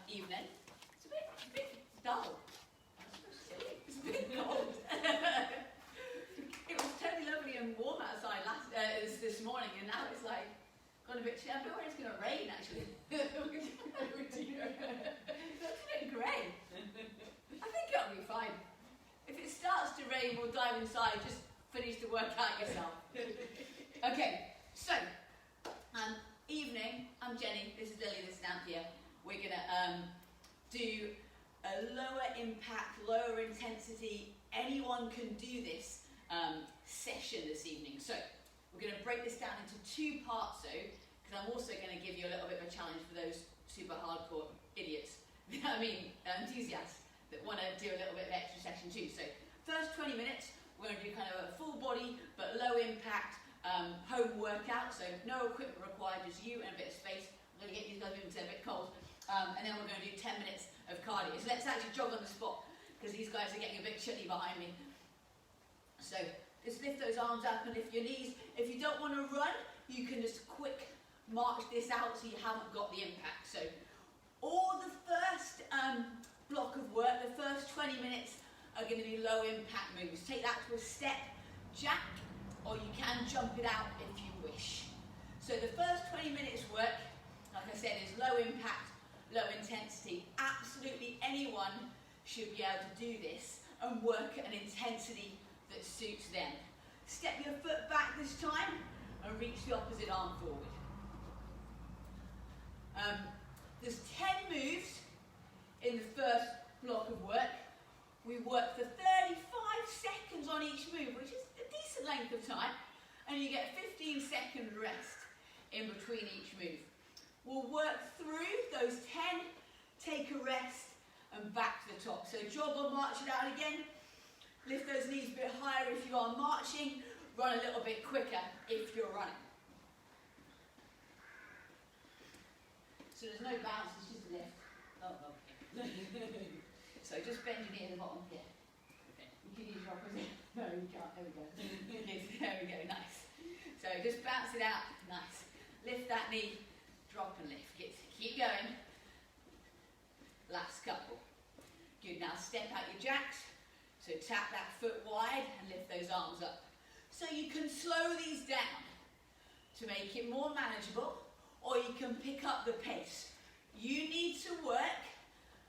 evening. It's a bit dull. It's a bit cold. It was totally lovely and warm outside this morning, and now it's like gone a bit chilly. I feel like it's going to rain actually. That's a bit grey. I think it'll be fine. If it starts to rain, we'll dive inside. Just finish the workout yourself. Okay, so evening. I'm Jenny. This is Lily. This is Anthea. We're gonna do a lower impact, lower intensity. Anyone can do this session this evening. So we're going to break this down into two parts, though, because I'm also going to give you a little bit of a challenge for those super hardcore idiots. Enthusiasts that want to do a little bit of extra session too. So first 20 minutes, we're going to do kind of a full body but low impact home workout. So no equipment required, just you and a bit of space. I'm going to get these guys moving because they're a bit cold. And then we're going to do 10 minutes of cardio. So let's actually jog on the spot because these guys are getting a bit chilly behind me. So just lift those arms up and lift your knees. If you don't want to run, you can just quick march this out so you haven't got the impact. So all the first block of work, the first 20 minutes are going to be low impact moves. Take that to a step jack, or you can jump it out if you wish. So the first 20 minutes work, like I said, is low impact, low intensity. Absolutely anyone should be able to do this and work at an intensity that suits them. Step your foot back this time and reach the opposite arm forward. There's 10 moves in the first block of work. We work for 35 seconds on each move, which is a decent length of time, and you get 15-second rest in between each move. We'll work through those 10, take a rest, and back to the top. So jog or march it out again. Lift those knees a bit higher if you are marching. Run a little bit quicker if you're running. So there's no bounce, it's just a lift. Oh, okay. So just bend your knee at the bottom here. Okay. You can use your opposite. No, you can't. There we go. There we go. Nice. So just bounce it out. Nice. Lift that knee. Drop and lift. Good. Keep going. Last couple. Good. Now step out your jacks. So tap that foot wide and lift those arms up. So you can slow these down to make it more manageable, or you can pick up the pace. You need to work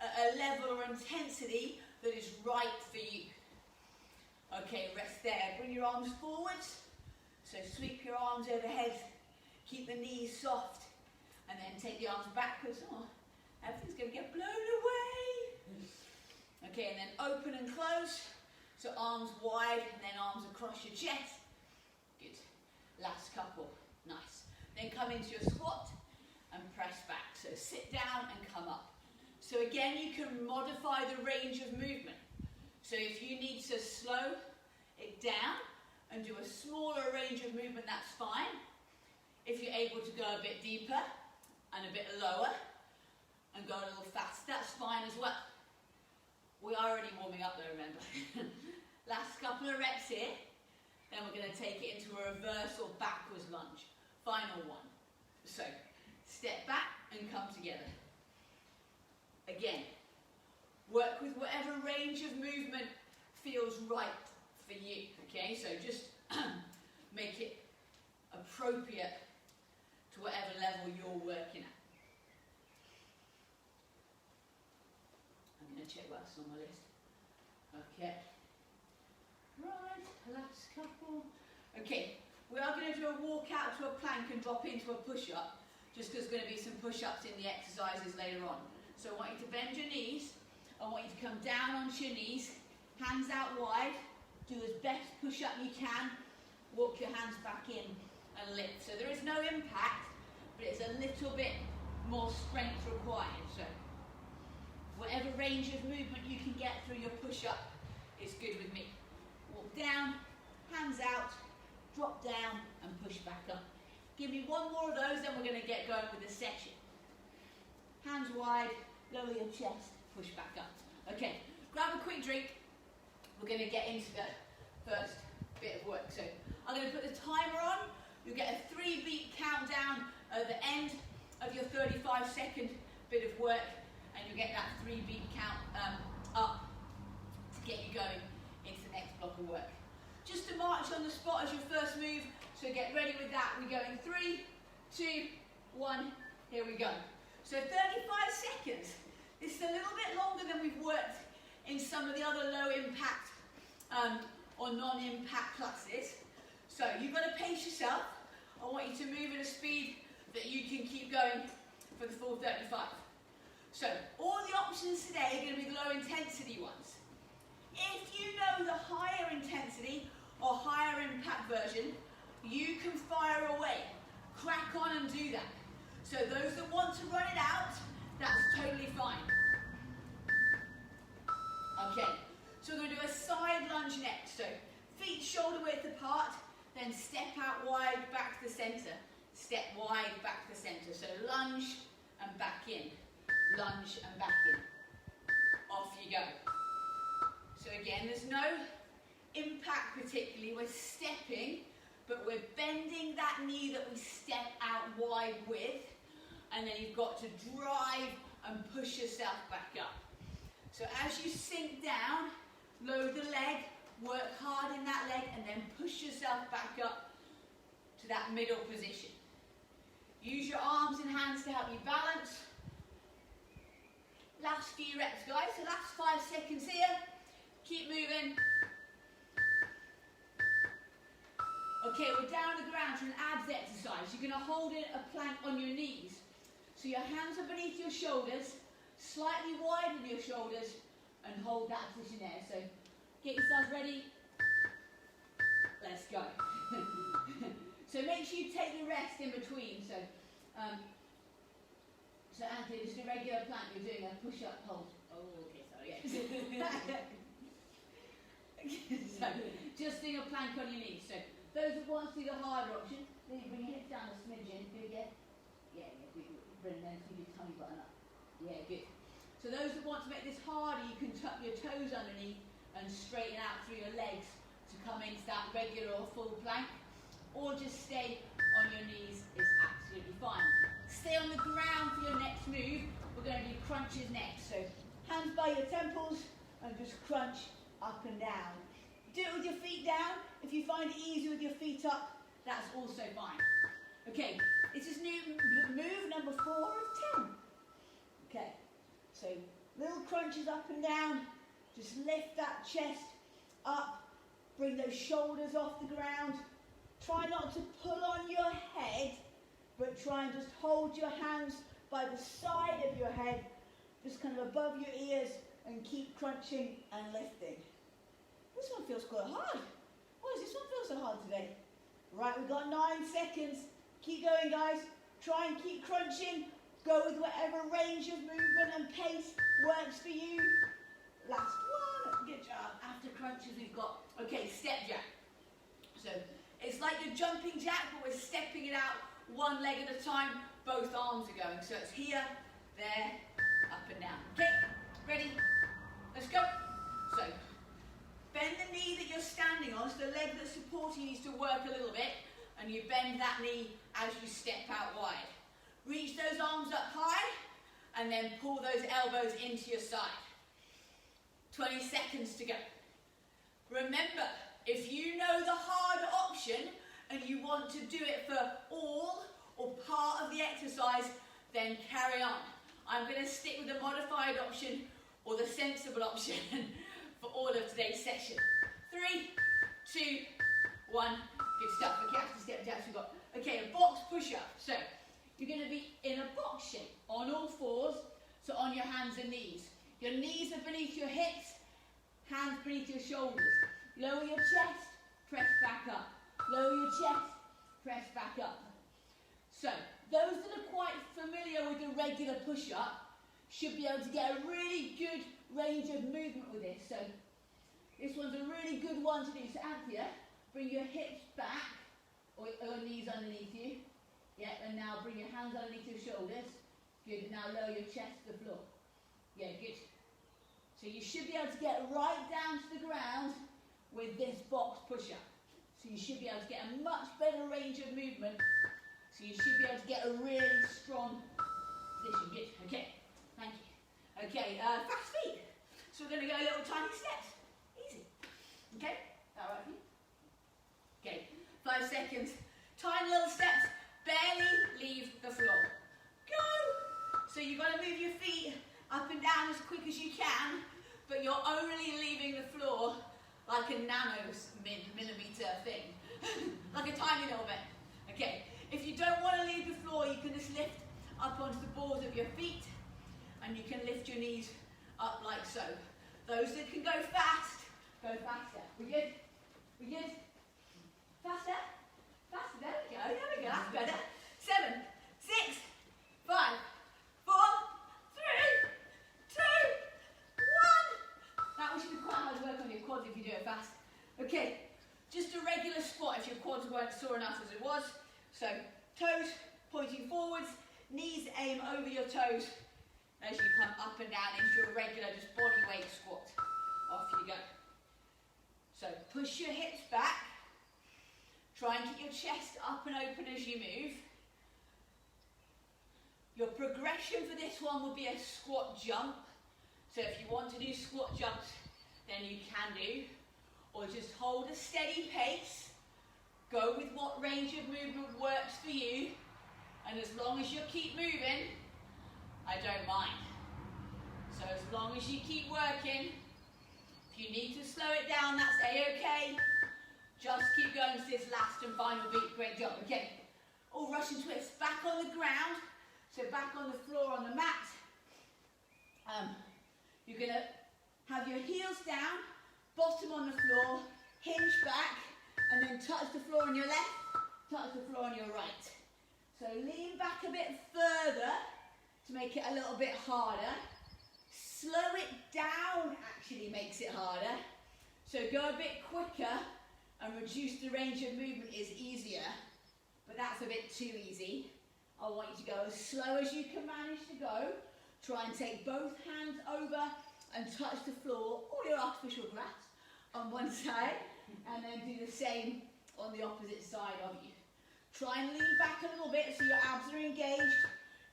at a level or intensity that is right for you. Okay, rest there. Bring your arms forwards. So sweep your arms overhead. Keep the knees soft. And then take the arms backwards. Oh, everything's going to get blown away. Okay, and then open and close. So arms wide and then arms across your chest. Good. Last couple. Nice. Then come into your squat and press back. So sit down and come up. So again, you can modify the range of movement. So if you need to slow it down and do a smaller range of movement, that's fine. If you're able to go a bit deeper and a bit lower and go a little faster, that's fine as well. We are already warming up though, remember. Last couple of reps here. Then we're going to take it into a reverse or backwards lunge. Final one. So, step back and come together. Again, work with whatever range of movement feels right for you. Okay, so just make it appropriate to whatever level you're working at. I'm going to check what's on my list. Okay. Right, last couple. Okay, we are going to do a walk out to a plank and drop into a push-up, just because there's going to be some push-ups in the exercises later on. So I want you to bend your knees. I want you to come down onto your knees, hands out wide, do as best push-up you can, walk your hands back in and lift. So there is no impact, but it's a little bit more strength required. So whatever range of movement you can get through your push-up is good with me. Walk down, hands out, drop down and push back up. Give me one more of those, then we're going to get going with the session. Hands wide, lower your chest, push back up. Okay, grab a quick drink. We're going to get into the first bit of work. So I'm going to put the timer on. You'll get a 3-beat countdown at the end of your 35-second bit of work. and you'll get that 3-beat count up to get you going into the next block of work. Just to march on the spot as your first move, so get ready with that. We're going 3, 2, 1, here we go. So 35 seconds. This is a little bit longer than we've worked in some of the other low impact or non-impact classes. So you've got to pace yourself. I want you to move at a speed that you can keep going for the full 35. So all the options today are going to be the low intensity ones. If you know the higher intensity or higher impact version, you can fire away, crack on and do that. So those that want to run it out, that's totally fine. Okay, so we're going to do a side lunge next. So feet shoulder width apart, then step out wide, back to the center. Step wide, back to the center. So lunge and back in. Lunge and back in. Off you go. So again, there's no impact particularly. We're stepping, but we're bending that knee that we step out wide with. And then you've got to drive and push yourself back up. So as you sink down, load the leg, work hard in that leg, and then push yourself back up to that middle position. Use your arms and hands to help you balance. Last few reps, guys. So last 5 seconds here. Keep moving. Okay, we're down the ground for an abs exercise. You're going to hold it a plank on your knees. So your hands are beneath your shoulders, slightly widen your shoulders, and hold that position there. So get yourself ready. Let's go. So make sure you take the rest in between. So Anthony, just a regular plank, you're doing a push-up hold. Oh, okay, sorry. Yeah. So just doing a plank on your knees. So those that want to do the harder option, then you bring your hips down a smidgen. Good again. Yeah, good. Bring them to your tummy button up. Yeah, good. So those that want to make this harder, you can tuck your toes underneath and straighten out through your legs to come into that regular or full plank. Or just stay on your knees is absolutely fine. Stay on the ground for your next move. We're going to do crunches next. So hands by your temples and just crunch up and down. Do it with your feet down. If you find it easier with your feet up, that's also fine. Okay, this is move number 4 of 10. Okay, so little crunches up and down. Just lift that chest up. Bring those shoulders off the ground. Try not to pull on your head, but try and just hold your hands by the side of your head, just kind of above your ears, and keep crunching and lifting. This one feels quite hard. Why does this one feel so hard today? Right, we've got 9 seconds. Keep going, guys. Try and keep crunching. Go with whatever range of movement and pace works for you. Last one. Good job. After crunches, we've got, okay, step jack. So it's like you're jumping jack, but we're stepping it out one leg at a time. Both arms are going. So it's here, there, up and down. Okay, ready? Let's go. So bend the knee that you're standing on, so the leg that's supporting needs to work a little bit, and you bend that knee as you step out wide. Reach those arms up high, and then pull those elbows into your side. 20 seconds to go. Remember, if you know the harder option, and you want to do it for all or part of the exercise, then carry on. I'm going to stick with the modified option, or the sensible option, for all of today's session. 3, 2, 1. Good stuff. Okay, after step jacks we've got. Okay, a box push-up. So you're going to be in a box shape on all fours, so on your hands and knees. Your knees are beneath your hips, hands beneath your shoulders. Lower your chest, press back up. Lower your chest, press back up. So those that are quite familiar with the regular push-up should be able to get a really good range of movement with this. So this one's a really good one to do. So Anthea, bring your hips back, or knees underneath you. Yeah, and now bring your hands underneath your shoulders. Good, now lower your chest to the floor. Yeah, good. So you should be able to get right down to the ground with this box push-up. So you should be able to get a much better range of movement. So you should be able to get a really strong position. Good, okay, thank you. tiny steps. Easy. Okay? That right for you? Okay. 5 seconds. Tiny little steps. Barely leave the floor. Go! So you've got to move your feet up and down as quick as you can, but you're only leaving the floor like a millimeter thing. Like a tiny little bit. Okay. If you don't want to leave the floor, you can just lift up onto the balls of your feet, and you can lift your knees up like so. Those that can go fast, go faster. We good? We good? Faster? Faster, there we go, that's better. 7, 6, 5, 4, 3, 2, 1. That should be quite hard work on your quads if you do it fast. Okay, just a regular squat if your quads weren't sore enough as it was. So, toes pointing forwards, knees aim over your toes as you come up and down into a regular just body weight squat. Off you go. So, push your hips back. Try and keep your chest up and open as you move. Your progression for this one will be a squat jump. So if you want to do squat jumps, then you can do. Or just hold a steady pace. Go with what range of movement works for you. And as long as you keep moving, I don't mind. So as long as you keep working, if you need to slow it down, that's a-okay. Just keep going to this last and final beat. Great job. Okay. All Russian twists. Back on the ground. So back on the floor on the mat. You're going to have your heels down, bottom on the floor, hinge back, and then touch the floor on your left, touch the floor on your right. So lean back a bit further to make it a little bit harder. Slow it down actually makes it harder. So go a bit quicker and reduce the range of movement is easier, but that's a bit too easy. I want you to go as slow as you can manage to go. Try and take both hands over and touch the floor or your artificial grass on one side, and then do the same on the opposite side of you. Try and lean back a little bit so your abs are engaged.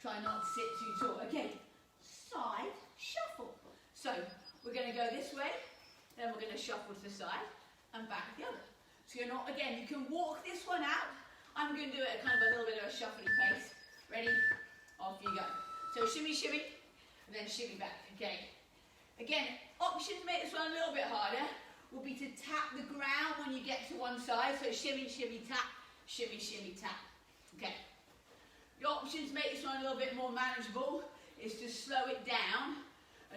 Try not to sit too tall. Okay, side shuffle. So we're going to go this way, then we're going to shuffle to the side and back the other. So you're not, again, you can walk this one out. I'm going to do it at kind of a little bit of a shuffling pace. Ready? Off you go. So shimmy, shimmy, and then shimmy back. Okay. Again, option to make this one a little bit harder will be to tap the ground when you get to one side. So shimmy, shimmy, tap, shimmy, shimmy, tap. Okay. The option to make this one a little bit more manageable is to slow it down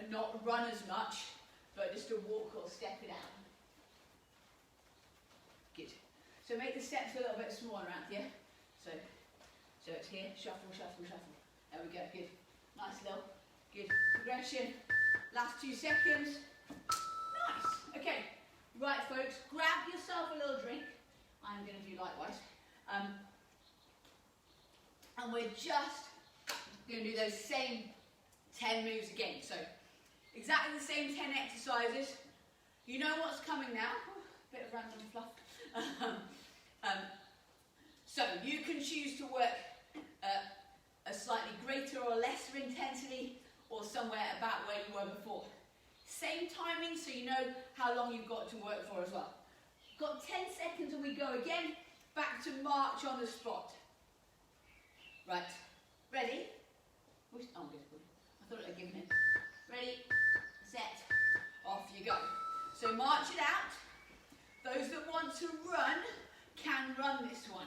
and not run as much, but just to walk or step it out. Good. So make the steps a little bit smaller around here. So it's here, shuffle, shuffle, shuffle. There we go, good. Nice little, good progression. Last 2 seconds. Nice. Okay. Right, folks, grab yourself a little drink. I'm going to do likewise. And we're just going to do those same 10 moves again. So exactly the same 10 exercises. You know what's coming now. Bit of random fluff. So you can choose to work a slightly greater or lesser intensity, or somewhere about where you were before. Same timing, so you know how long you've got to work for as well. Got 10 seconds and we go again. Back to march on the spot. Right, ready? Oh, good. I thought I'd given it. Ready, set, off you go. So march it out. Those that want to run can run this one.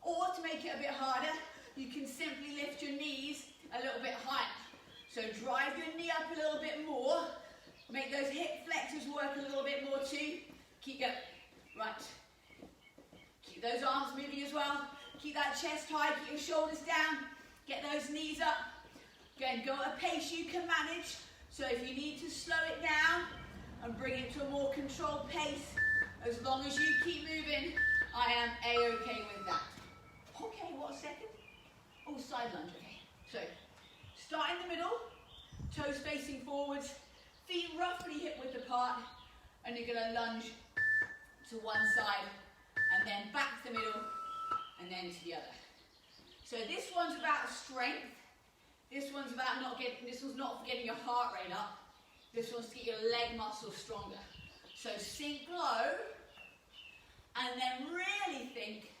Or to make it a bit harder, you can simply lift your knees a little bit higher. So drive your knee up a little bit more. Make those hip flexors work a little bit more too. Keep going. Right. Keep those arms moving as well. Keep that chest high, keep your shoulders down. Get those knees up. Again, go at a pace you can manage. So if you need to slow it down and bring it to a more controlled pace, as long as you keep moving, I am a-okay with that. Okay, what a second? Oh, side lunge, okay. So, start in the middle, toes facing forwards, feet roughly hip width apart, and you're going to lunge to one side, and then back to the middle, and then to the other. So this one's about strength. This one's about not for getting your heart rate up. This one's to get your leg muscles stronger. So sink low, and then really think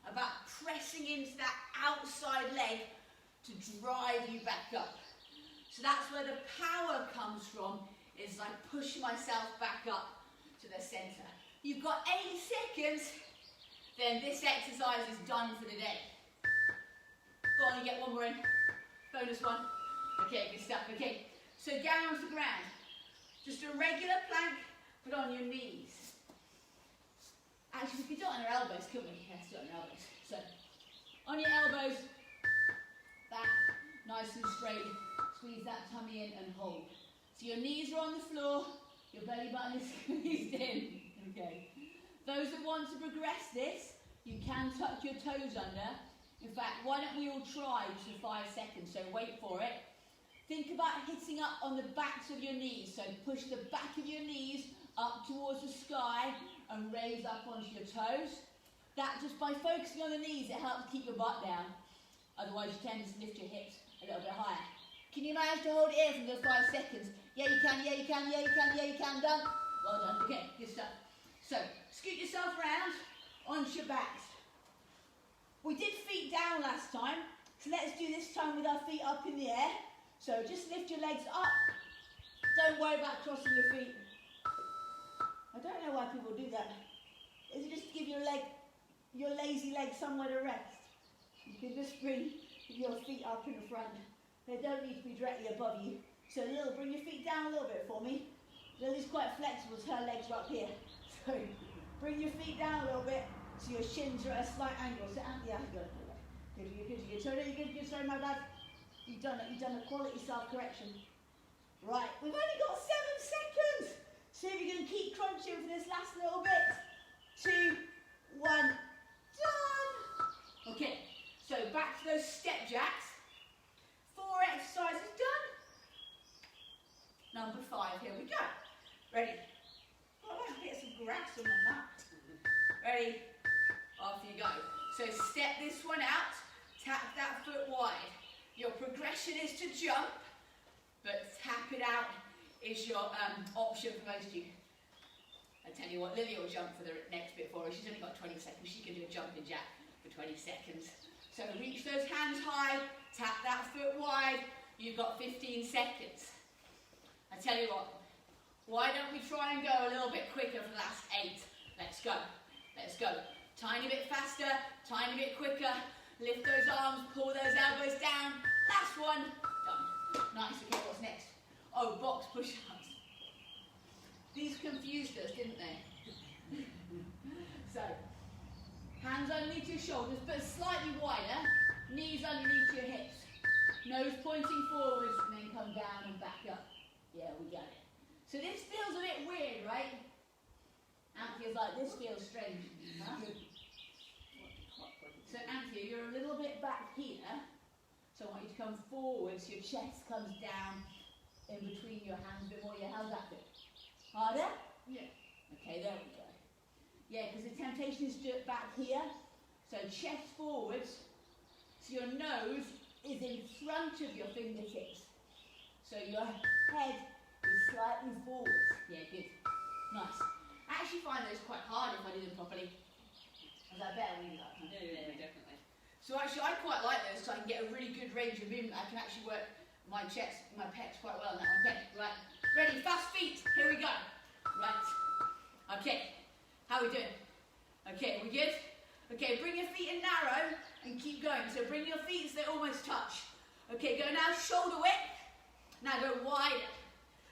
about pressing into that outside leg to drive you back up. So that's where the power comes from, is I push myself back up to the center. You've got 8 seconds, then this exercise is done for the day. Go on, you get one more in. Bonus one. Okay, good stuff. Okay, so down to the ground. Just a regular plank, but on your knees. Actually, we could do it on our elbows, couldn't we? Let's do it on our elbows. So, on your elbows, back, nice and straight. Squeeze that tummy in and hold. So your knees are on the floor, your belly button is squeezed in. Okay. Those that want to progress this, you can tuck your toes under. In fact, why don't we all try for 5 seconds? So wait for it. Think about hitting up on the backs of your knees. So push the back of your knees up towards the sky and raise up onto your toes. That, just by focusing on the knees, it helps keep your butt down. Otherwise, you tend to lift your hips a little bit higher. Can you manage to hold it here for those 5 seconds? Yeah, you can, yeah, you can, yeah, you can, yeah, you can. Done. Well done. Okay, good stuff. So, scoot yourself around onto your backs. We did feet down last time, so let's do this time with our feet up in the air. So just lift your legs up. Don't worry about crossing your feet. I don't know why people do that. Is it just to give your lazy leg somewhere to rest? You can just bring your feet up in the front. They don't need to be directly above you. So bring your feet down a little bit for me. Lily's quite flexible, so her legs are up here. So bring your feet down a little bit so your shins are at a slight angle. So yeah, good. Good. Sorry, good. Sorry, my bad. You've done a quality self-correction. Right, we've only got 7 seconds. So if you can keep crunching for this last little bit. 2, 1, done. Okay, so back to those step jacks. 4 exercises done. Number 5, here we go. Ready? Oh, I like to get some grass on my mat. Ready? Off you go. So step this one out, tap that foot wide. Your progression is to jump, but tap it out is your option for most of you. I tell you what, Lily will jump for the next bit for her. She's only got 20 seconds. She can do a jumping jack for 20 seconds. So reach those hands high, tap that foot wide. You've got 15 seconds. I tell you what, why don't we try and go a little bit quicker for the last 8? Let's go. Let's go. Tiny bit faster, tiny bit quicker. Lift those arms, pull those elbows down. Last one. Done. Nice. Okay, what's next? Oh, box push-ups. These confused us, didn't they? So, hands underneath your shoulders, but slightly wider. Knees underneath your hips. Nose pointing forwards, and then come down and back up. Yeah, we got it. So this feels a bit weird, right? Anthea's like, this feels strange. Huh? So Anthea, you're a little bit back here. So I want you to come forward so your chest comes down in between your hands a bit more. Yeah, how's that feel? Harder? Yeah. Okay, there we go. Yeah, because the temptation is to do it back here. So chest forwards. So your nose is in front of your fingertips. So your head is slightly forward. Yeah, good. Nice. I actually find those quite hard if I do them properly. Is that better when you do that? Yeah, definitely. So actually I quite like those so I can get a really good range of movement. I can actually work my chest, my pecs quite well on that one. Okay, right. Ready, fast feet. Here we go. Right. Okay. How are we doing? Okay, we good? Okay, bring your feet in narrow and keep going. So bring your feet so they almost touch. Okay, go now shoulder width. Now go wider.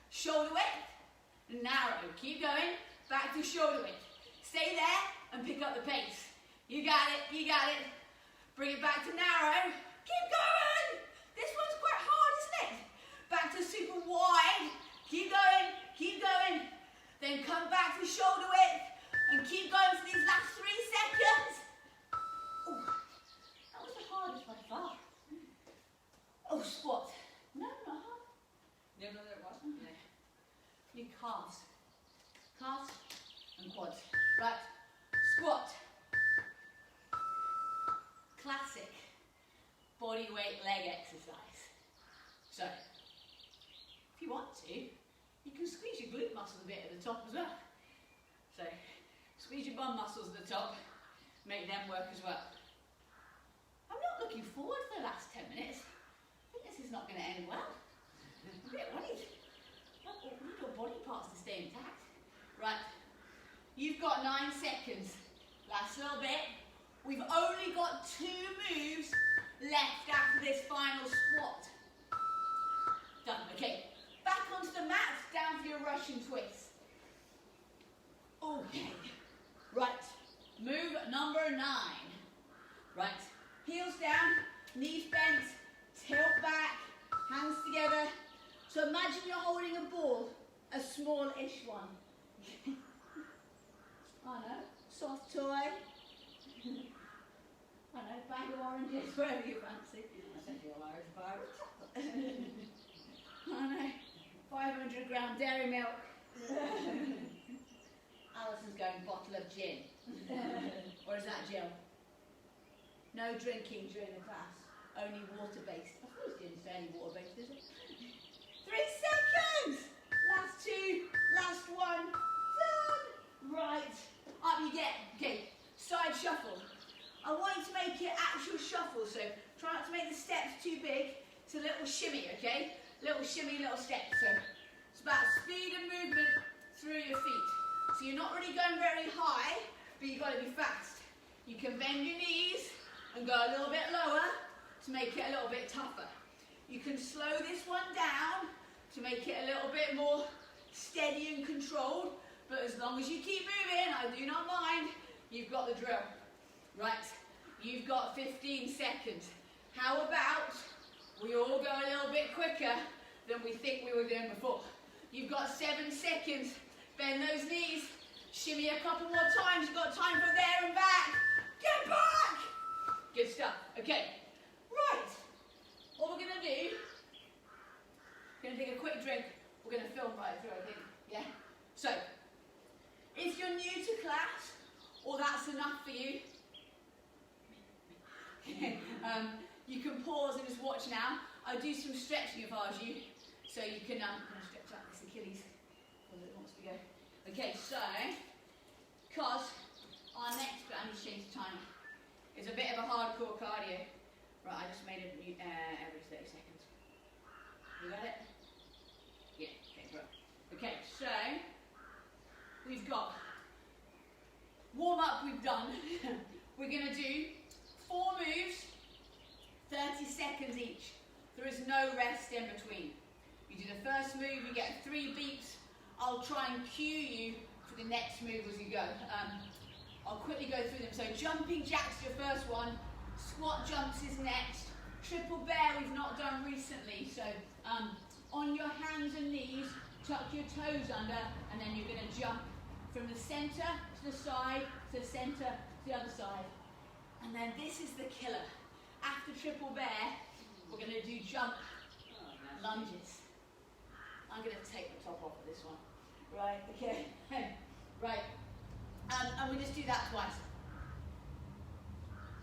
Shoulder width, narrow. Keep going. Back to shoulder width. Stay there and pick up the pace. You got it, you got it. Bring it back to narrow. Keep going. This one's quite hard, isn't it? Back to super wide. Keep going, keep going. Then come back to shoulder width and keep going for these last 3 seconds. Ooh, that was the hardest by far. Oh, squat. No, not hard. No, it wasn't. No. Your calves. Calves and quads. Right. Squat. Classic body weight leg exercise. So, if you want to, You can squeeze your glute muscles a bit at the top as well. So squeeze your bum muscles at the top, make them work as well. I'm not looking forward to the last 10 minutes. I think this is not going to end well. I'm a bit worried. We need your body parts to stay intact. Right, you've got 9 seconds. Last little bit. We've only got 2 moves left after this final squat. Done, okay. Back onto the mat, down for your Russian twist. Okay, right, move number 9. Right, heels down, knees bent, tilt back, hands together. So imagine you're holding a ball, a small-ish one. I know, soft toy. I know, bag of oranges, wherever you fancy. I think you're Irish pirate. I know, 500-gram dairy milk. Alison's going bottle of gin. Or is that Jill? No drinking during the class, only water-based. I suppose gin's fairly water-based, is it? 3 seconds! Last 2, last 1, done! Right, up you get. Okay, side shuffle. I want you to make it actual shuffle, so try not to make the steps too big. It's a little shimmy, okay? Little shimmy, little step. So it's about speed and movement through your feet. So you're not really going very high, but you've got to be fast. You can bend your knees and go a little bit lower to make it a little bit tougher. You can slow this one down to make it a little bit more steady and controlled, but as long as you keep moving, I do not mind, you've got the drill. Right, you've got 15 seconds. How about we all go a little bit quicker than we think we were doing before? You've got 7 seconds. Bend those knees. Shimmy a couple more times. You've got time for there and back. Get back! Good stuff. Okay, right. What we're going to do, we're going to take a quick drink. We're going to film right through, I think. Yeah? So, if you're new to class, or that's enough for you, you can pause and just watch now. I'll do some stretching if I was you. So you can stretch out this Achilles because it wants to go. Okay, so, because our next bit, I need to change the timer, is a bit of a hardcore cardio. Right, I just made it every 30 seconds. You got it? Yeah, okay, bro. Okay, so, we've got warm up, we've done. We're going to do 4 moves, 30 seconds each. There is no rest in between. You do the first move, you get 3 beeps. I'll try and cue you for the next move as you go. I'll quickly go through them. So jumping jacks is your first one. Squat jumps is next. Triple bear we've not done recently. So on your hands and knees, tuck your toes under, and then you're going to jump from the center to the side, to the center, to the other side. And then this is the killer. After triple bear, we're going to do jump lunges. I'm going to take the top off of this one. Right, okay. Right. And we just do that twice.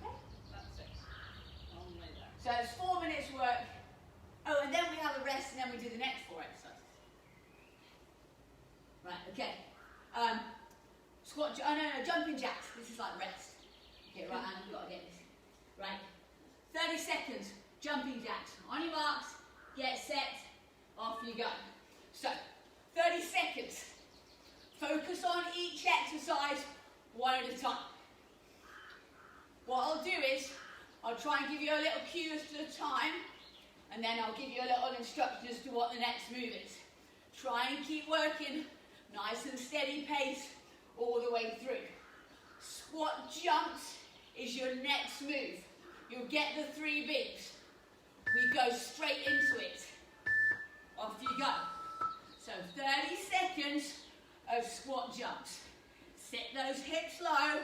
Okay? That's 6. Only that. So it's 4 minutes work. Oh, and then we have a rest, and then we do the next 4 exercises. Right, okay. Jumping jacks. This is like rest. Okay, right, and we've got to get this. Right. 30 seconds. Jumping jacks. On your marks, get set, off you go. So, 30 seconds. Focus on each exercise one at a time. What I'll do is, I'll try and give you a little cue as to the time, and then I'll give you a little instruction as to what the next move is. Try and keep working, nice and steady pace, all the way through. Squat jumps is your next move. You'll get the 3 beats. We go straight into it. Off you go. So 30 seconds of squat jumps. Sit those hips low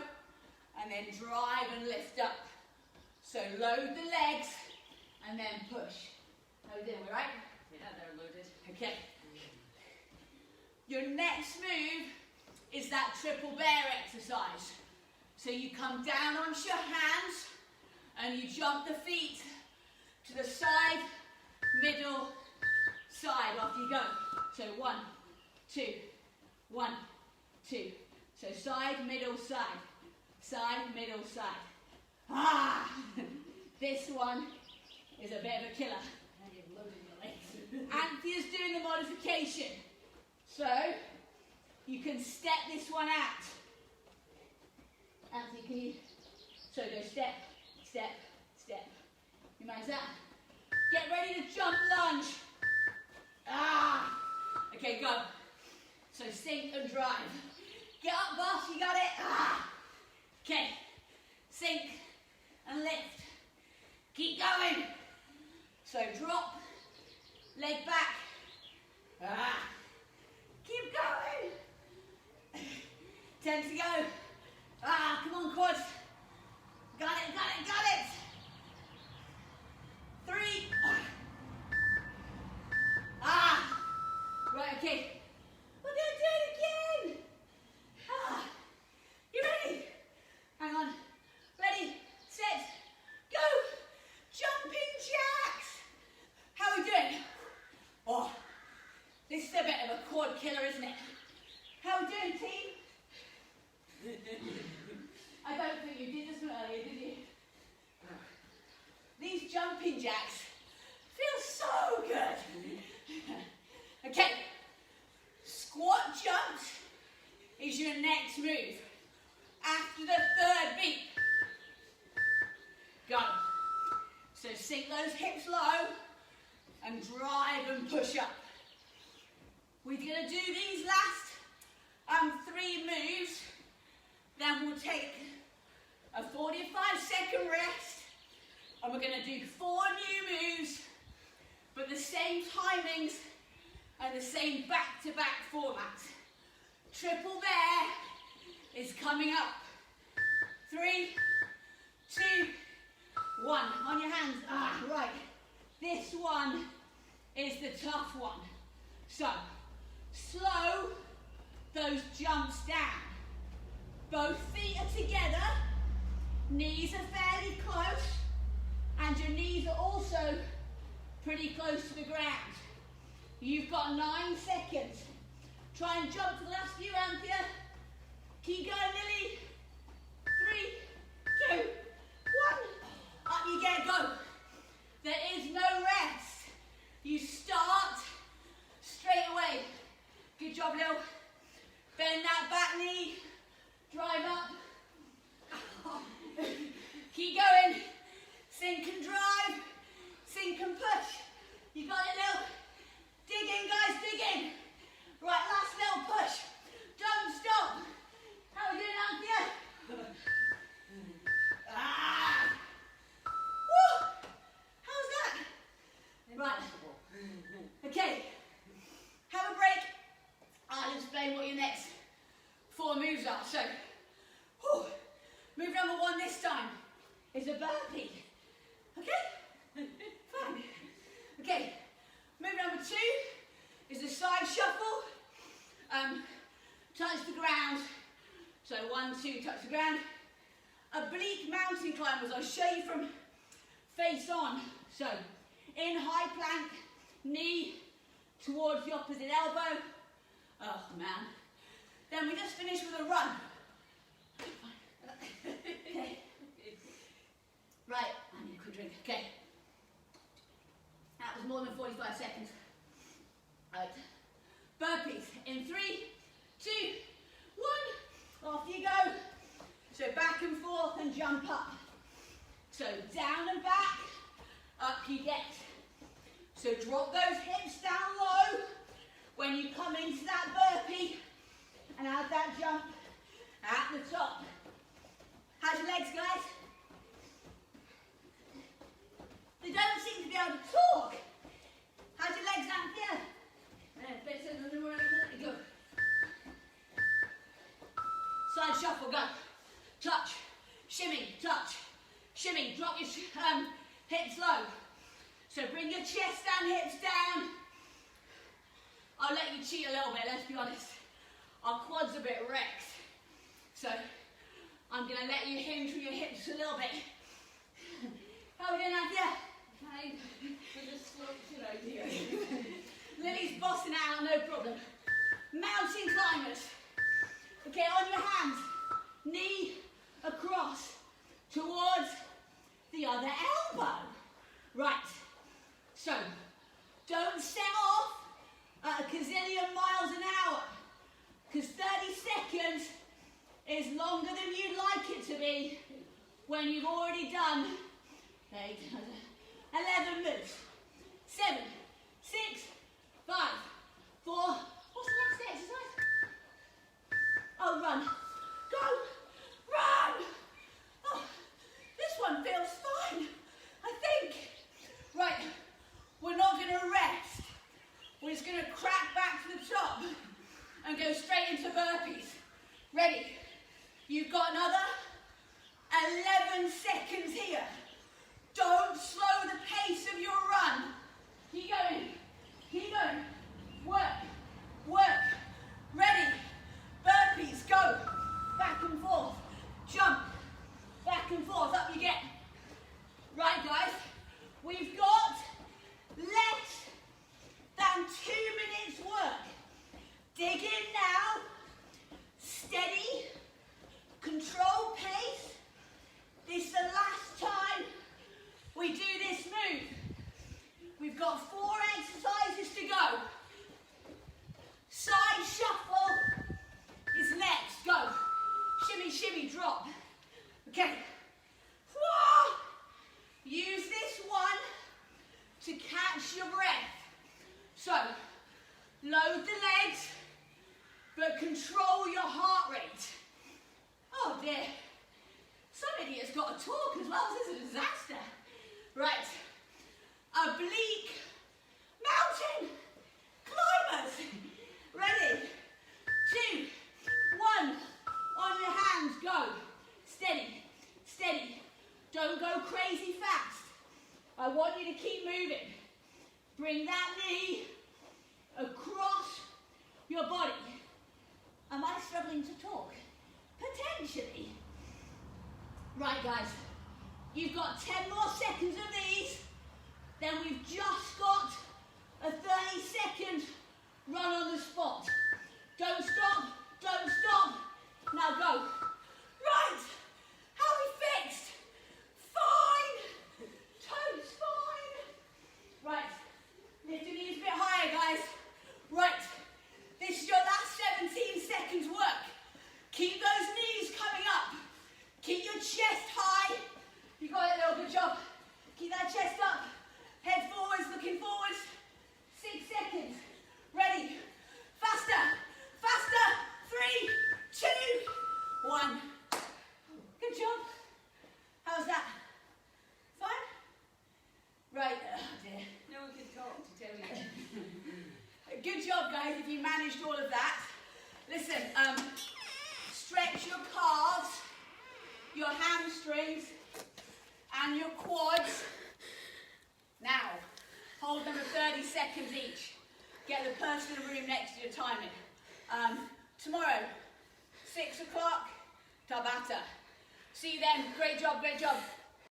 and then drive and lift up. So load the legs and then push. How are we doing, we right? Yeah, they're loaded. Okay. Your next move is that triple bear exercise. So you come down onto your hands and you jump the feet to the side, middle, side. Off you go. So 1, 2, 1, 2. So side, middle, side. Side, middle, side. Ah! This one is a bit of a killer. And you're loading your legs. Anthea's doing the modification. So, you can step this one out. Anthea, can you? So go step, step, step. You manage that? Get ready to jump lunge. Ah! Okay, go. So sink and drive. Get up, boss, you got it. Ah! Okay. Sink and lift. Keep going. So drop, leg back. Ah! Keep going. 10 to go. Ah, come on, quads. Got it, got it, got it. 3. Ah. Right, okay. We're going to do it again. Ah. You ready? Hang on. Ready, set, go. Jumping jacks. How are we doing? Oh, this is a bit of a quad killer, isn't it? How are we doing, team? I don't think you did this one earlier, did you? These jumping jacks feel so good. Okay, squat jumps is your next move. After the 3rd beat. Go. So sink those hips low and drive and push up. We're going to do these last 3 moves. Then we'll take a 45-second rest, and we're going to do 4 new moves, but the same timings and the same back-to-back format. Triple bear is coming up. 3, 2, 1. On your hands. Ah, right. This one is the tough one. So, slow those jumps down. Both feet are together, knees are fairly close, and your knees are also pretty close to the ground. You've got 9 seconds. Try and jump to the last few, Anthea. Keep going, Lily. 3, 2, 1. Up you get, go. There is no rest. You start straight away. Good job, Lil. Bend that back knee. Drive up. Keep going. Sink and drive. Sink and push. You got it, Lil. Dig in, guys, dig in. Right, last little push. Don't stop. How are we doing, Anthea? Ah. Woo. How's that? Right. Okay. Have a break. I'll explain what your next 4 moves are. So, move number 1 this time is a burpee. Okay? Fine. Okay. Move number 2 is a side shuffle. Touch the ground. So 1, 2, touch the ground. Oblique mountain climbers. I'll show you from face on. So, in high plank, knee towards the opposite elbow. Oh man. Then we just finish with a run. Okay. Right, I need a quick drink. Okay. That was more than 45 seconds. Right. Burpees in 3, 2, 1. Off you go. So back and forth and jump up. So down and back, up you get. So drop those hips down low when you come into that burpee and add that jump at the top. How's your legs, guys? They don't seem to be able to talk. How's your legs, Anthea? Go. Side shuffle, go. Touch, shimmy, touch, shimmy. Drop your hips low. So bring your chest and hips down. I'll let you cheat a little bit, let's be honest. Our quads are a bit wrecked. So I'm going to let you hinge with your hips a little bit. How are we doing, Anthea? Fine. We're just slow, you know, dear. Lily's bossing out, no problem. Main mountain climbers. Okay, on your hands, knee across towards the other elbow. Right, so don't set off at a gazillion miles an hour, because 30 seconds is longer than you'd like it to be when you've already done 11 moves. 7, 6, 5, 4, what's the next exercise? Oh, run. Go, run. Oh, this one feels fine, I think. Right, we're not going to rest. We're just going to crack back to the top and go straight into burpees. Ready? You've got another 11 seconds here. Don't slow the pace of your run. Keep going. Keep going. Work. Work. Ready. Burpees. Go. Back and forth. Jump. Back and forth. Up you get. Right, guys. We've got less than 2 minutes work. Dig in now. Steady. Control pace. This is the last time we do this move. We've got 4 exercises to go. Side shuffle is next. Go. Shimmy, shimmy, drop. Okay. Use this one to catch your breath. So, load the legs, but control your heart rate. Oh dear. Some idiot's got to talk as well. This is a disaster. Right. Oblique mountain climbers. Ready? 2, 1. On your hands, go. Steady, steady. Don't go crazy fast. I want you to keep moving. Bring that knee across your body. Am I struggling to talk? Potentially. Right, guys. You've got 10 more seconds of these. Then we've just got a 30-second run on the spot. Don't stop. Don't stop. Now go. Right. How are we fixed? Fine. Toes fine. Right. Lift your knees a bit higher, guys. Right. This is your last 17 seconds work. Keep those knees coming up. Keep your chest high. You got it, Lil. Good job. Keep that chest up. Head forwards, looking forwards. 6 seconds. Ready. Faster. Faster. 3, 2, 1. Good job. How's that? Fine? Right. Oh dear. No one can talk to tell you. Good job, guys, if you managed all of that. Listen, stretch your calves, your hamstrings, and your quads. Now, hold them for 30 seconds each. Get the person in the room next to you to time it. Tomorrow, 6 o'clock, Tabata. See you then. Great job, great job.